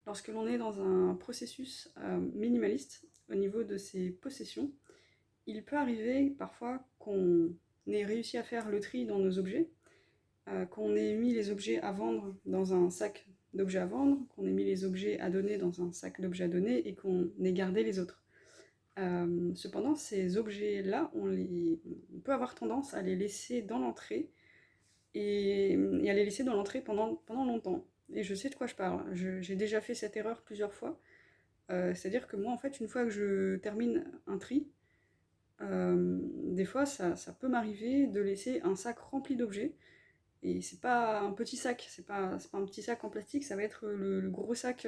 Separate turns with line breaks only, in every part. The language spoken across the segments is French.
lorsque l'on est dans un processus minimaliste au niveau de ses possessions, il peut arriver parfois qu'on ait réussi à faire le tri dans nos objets, qu'on ait mis les objets à vendre dans un sac d'objets à vendre, qu'on ait mis les objets à donner dans un sac d'objets à donner et qu'on ait gardé les autres. Cependant, ces objets-là, on peut avoir tendance à les laisser dans l'entrée et à les laisser dans l'entrée pendant longtemps. Et je sais de quoi je parle. J'ai déjà fait cette erreur plusieurs fois. C'est-à-dire que moi, en fait, une fois que je termine un tri, des fois, ça peut m'arriver de laisser un sac rempli d'objets. Et c'est pas un petit sac, c'est pas un petit sac en plastique, ça va être le gros sac,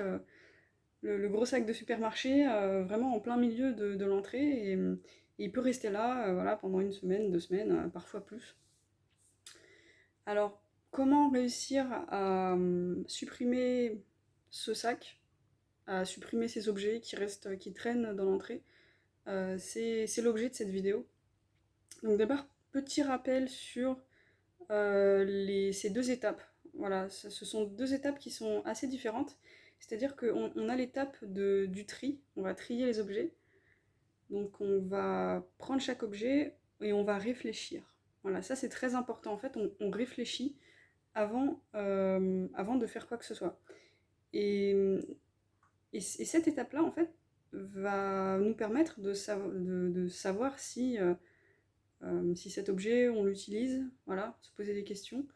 le gros sac de supermarché, vraiment en plein milieu de l'entrée. Et il peut rester là, voilà, pendant une semaine, 2 semaines, parfois plus. Alors, comment réussir à supprimer ce sac, à supprimer ces objets qui restent, qui traînent dans l'entrée? C'est l'objet de cette vidéo. Donc d'abord, petit rappel sur ces deux étapes. Voilà, ce sont deux étapes qui sont assez différentes. C'est-à-dire qu'on a l'étape du tri, on va trier les objets. Donc on va prendre chaque objet et on va réfléchir. Voilà, ça c'est très important. En fait, on réfléchit avant de faire quoi que ce soit. Et, et cette étape-là, en fait, va nous permettre de savoir si cet objet, on l'utilise, voilà, se poser des questions,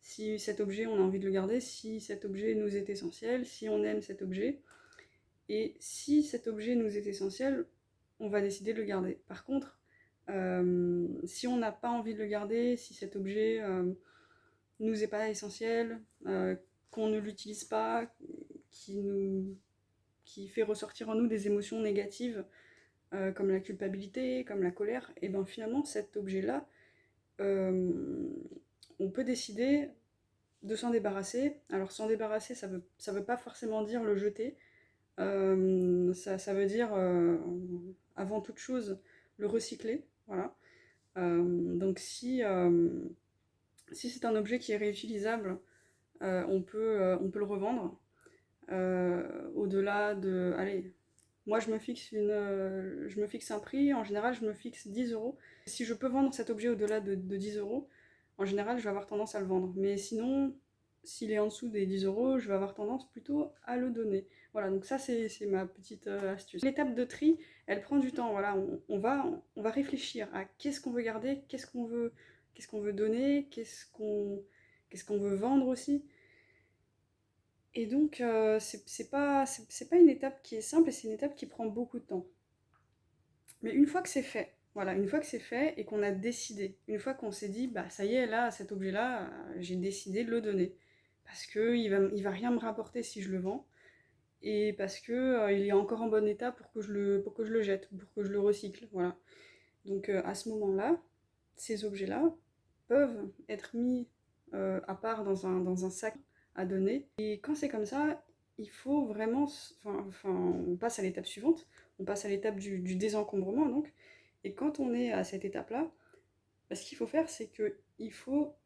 si cet objet, on a envie de le garder, si cet objet nous est essentiel, si on aime cet objet, et si cet objet nous est essentiel, on va décider de le garder. Par contre, si on n'a pas envie de le garder, si cet objet nous est pas essentiel, qu'on ne l'utilise pas, qui fait ressortir en nous des émotions négatives, comme la culpabilité, comme la colère, et bien finalement cet objet-là, on peut décider de s'en débarrasser. Alors s'en débarrasser, ça veut pas forcément dire le jeter. Ça veut dire, avant toute chose, le recycler. Voilà. Donc si c'est un objet qui est réutilisable, on peut le revendre. Au-delà de... Allez, moi je me fixe un prix, en général je me fixe 10 euros. Si je peux vendre cet objet au-delà de 10 euros, en général je vais avoir tendance à le vendre. Mais sinon, s'il est en dessous des 10 euros, je vais avoir tendance plutôt à le donner. Voilà, donc ça c'est ma petite astuce. L'étape de tri, elle prend du temps. Voilà, on va réfléchir à qu'est-ce qu'on veut garder, qu'est-ce qu'on veut donner, qu'est-ce qu'on veut vendre aussi. Et donc, c'est pas une étape qui est simple et c'est une étape qui prend beaucoup de temps. Mais une fois que c'est fait, voilà, une fois que c'est fait et qu'on a décidé, une fois qu'on s'est dit, bah ça y est, là, cet objet-là, j'ai décidé de le donner. Parce qu'il va rien me rapporter si je le vends, et parce que il est encore en bon état pour que je le jette, pour que je le recycle, voilà. Donc à ce moment-là, ces objets-là peuvent être mis à part dans un sac à donner. Et quand c'est comme ça, il faut vraiment... on passe à l'étape suivante, on passe à l'étape du désencombrement, donc. Et quand on est à cette étape-là, bah, ce qu'il faut faire, c'est que il faut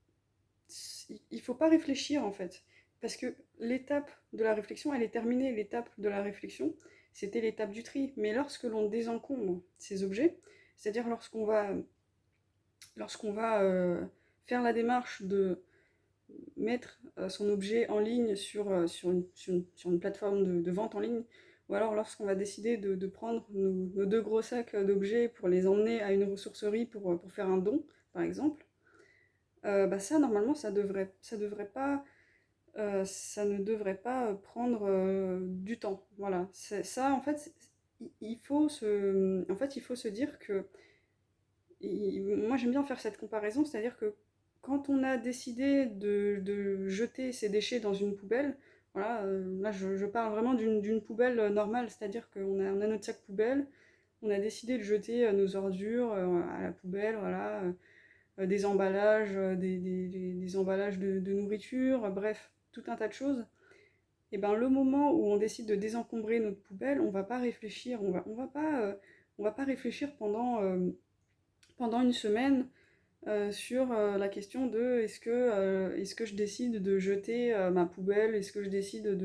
pas réfléchir, en fait. Parce que l'étape de la réflexion, elle est terminée. L'étape de la réflexion, c'était l'étape du tri. Mais lorsque l'on désencombre ces objets, c'est-à-dire lorsqu'on va faire la démarche de mettre son objet en ligne sur une plateforme de vente en ligne, ou alors lorsqu'on va décider de prendre nos deux gros sacs d'objets pour les emmener à une ressourcerie pour faire un don, par exemple, bah ça, normalement, ça ne devrait pas prendre du temps. Voilà. Ça, en fait, il faut se dire que moi j'aime bien faire cette comparaison, c'est-à-dire que quand on a décidé de jeter ses déchets dans une poubelle, voilà, là je parle vraiment d'une poubelle normale, c'est-à-dire on a notre sac poubelle, on a décidé de jeter nos ordures à la poubelle, voilà, des emballages, des emballages de nourriture, bref, tout un tas de choses. Et ben le moment où on décide de désencombrer notre poubelle, on va pas réfléchir, on va pas réfléchir pendant une semaine sur la question de est-ce que je décide de jeter ma poubelle, est-ce que je décide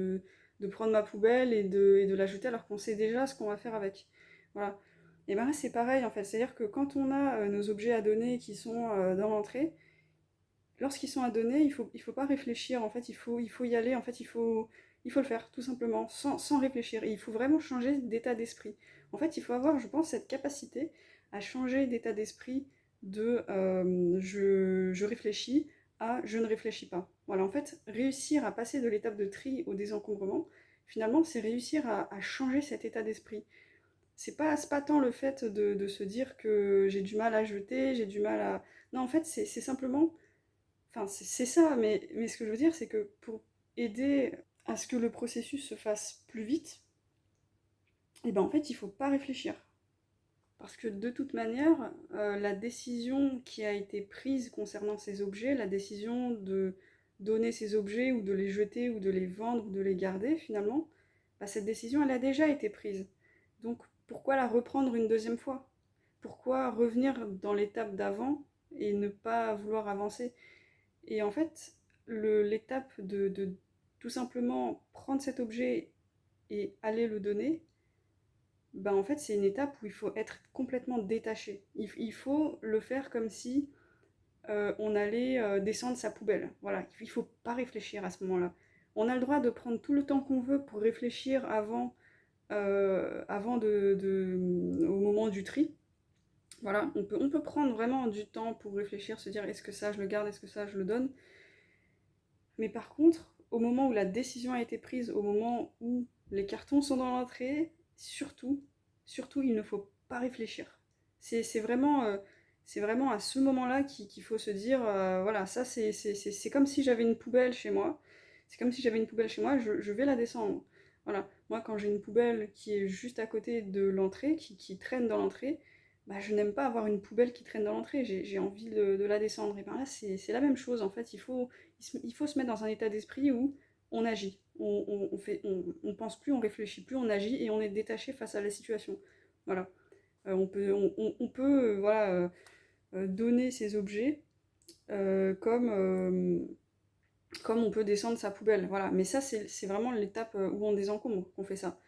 prendre ma poubelle et de la jeter alors qu'on sait déjà ce qu'on va faire avec. Voilà. Et ben là c'est pareil en fait, c'est-à-dire que quand on a nos objets à donner qui sont dans l'entrée, lorsqu'ils sont à donner, il faut pas réfléchir, en fait, il faut y aller, en fait, il faut le faire, tout simplement, sans réfléchir. Et il faut vraiment changer d'état d'esprit. En fait, il faut avoir, je pense, cette capacité à changer d'état d'esprit de je réfléchis à je ne réfléchis pas. Voilà, en fait, réussir à passer de l'étape de tri au désencombrement, finalement, c'est réussir à changer cet état d'esprit. C'est pas tant le fait de se dire que j'ai du mal à jeter, j'ai du mal à... Non, en fait, c'est simplement... Enfin, c'est ça, mais ce que je veux dire, c'est que pour aider à ce que le processus se fasse plus vite, et ben en fait, il faut pas réfléchir. Parce que de toute manière, la décision qui a été prise concernant ces objets, la décision de donner ces objets ou de les jeter ou de les vendre ou de les garder finalement, bah, cette décision elle a déjà été prise. Donc pourquoi la reprendre une deuxième fois? Pourquoi revenir dans l'étape d'avant et ne pas vouloir avancer? Et en fait, l'étape de tout simplement prendre cet objet et aller le donner, ben en fait, c'est une étape où il faut être complètement détaché. Il faut le faire comme si on allait descendre sa poubelle. Voilà, il ne faut pas réfléchir à ce moment-là. On a le droit de prendre tout le temps qu'on veut pour réfléchir au moment du tri. Voilà, on peut prendre vraiment du temps pour réfléchir, se dire est-ce que ça je le garde, est-ce que ça je le donne. Mais par contre, au moment où la décision a été prise, au moment où les cartons sont dans l'entrée, surtout, surtout, il ne faut pas réfléchir. C'est vraiment, c'est vraiment à ce moment-là qu'il faut se dire, voilà, ça c'est comme si j'avais une poubelle chez moi. C'est comme si j'avais une poubelle chez moi, je vais la descendre. Voilà, moi quand j'ai une poubelle qui est juste à côté de l'entrée, qui traîne dans l'entrée, bah, je n'aime pas avoir une poubelle qui traîne dans l'entrée, j'ai envie de la descendre. Et bien là, c'est la même chose en fait, il faut se mettre dans un état d'esprit où on agit. On pense plus, on réfléchit plus, on agit et on est détaché face à la situation. Voilà. On peut voilà, donner ces objets comme on peut descendre sa poubelle. Voilà. Mais ça, c'est vraiment l'étape où on désencombre qu'on fait ça.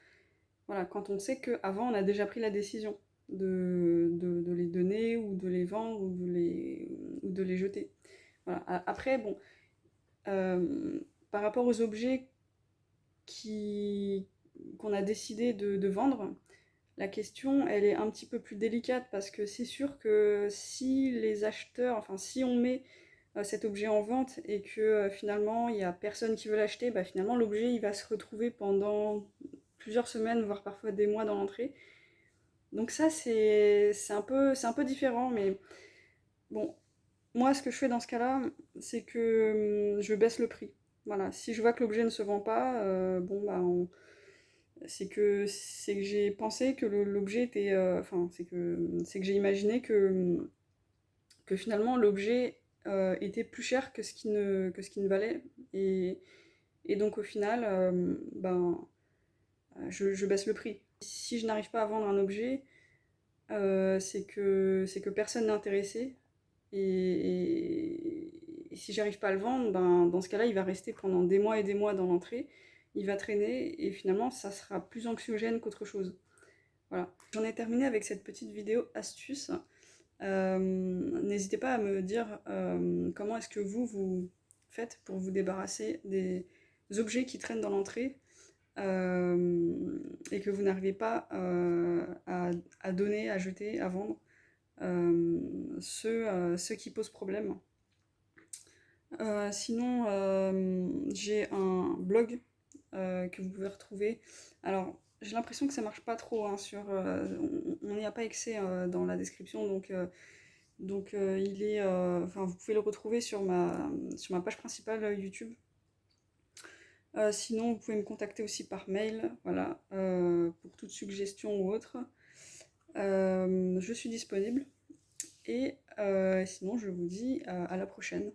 Voilà. Quand on sait qu'avant, on a déjà pris la décision de les donner ou de les vendre ou de les jeter. Voilà. Après, bon, par rapport aux objets qu'on a décidé de vendre, la question elle est un petit peu plus délicate parce que c'est sûr que si les acheteurs, enfin si on met cet objet en vente et que finalement il n'y a personne qui veut l'acheter, bah, finalement l'objet il va se retrouver pendant plusieurs semaines, voire parfois des mois dans l'entrée. Donc ça c'est un peu différent, mais bon, moi, ce que je fais dans ce cas-là, c'est que je baisse le prix. Voilà, si je vois que l'objet ne se vend pas, bon, bah, c'est que j'ai pensé que l'objet était, enfin, c'est que j'ai imaginé que finalement l'objet était plus cher que ce qui ne valait, et donc au final, ben, je baisse le prix. Si je n'arrive pas à vendre un objet, c'est que personne n'est intéressé. Et si j'arrive pas à le vendre, ben, dans ce cas-là, il va rester pendant des mois et des mois dans l'entrée. Il va traîner et finalement, ça sera plus anxiogène qu'autre chose. Voilà. J'en ai terminé avec cette petite vidéo astuce. N'hésitez pas à me dire comment est-ce que vous faites pour vous débarrasser des objets qui traînent dans l'entrée et que vous n'arrivez pas à donner, à jeter, à vendre. Ceux qui posent problème. Sinon, j'ai un blog que vous pouvez retrouver. Alors, j'ai l'impression que ça marche pas trop hein, on n'y a pas accès dans la description, donc il est, enfin, vous pouvez le retrouver sur ma page principale YouTube. Sinon, vous pouvez me contacter aussi par mail, voilà, pour toute suggestion ou autre. Je suis disponible. Et sinon, je vous dis à la prochaine.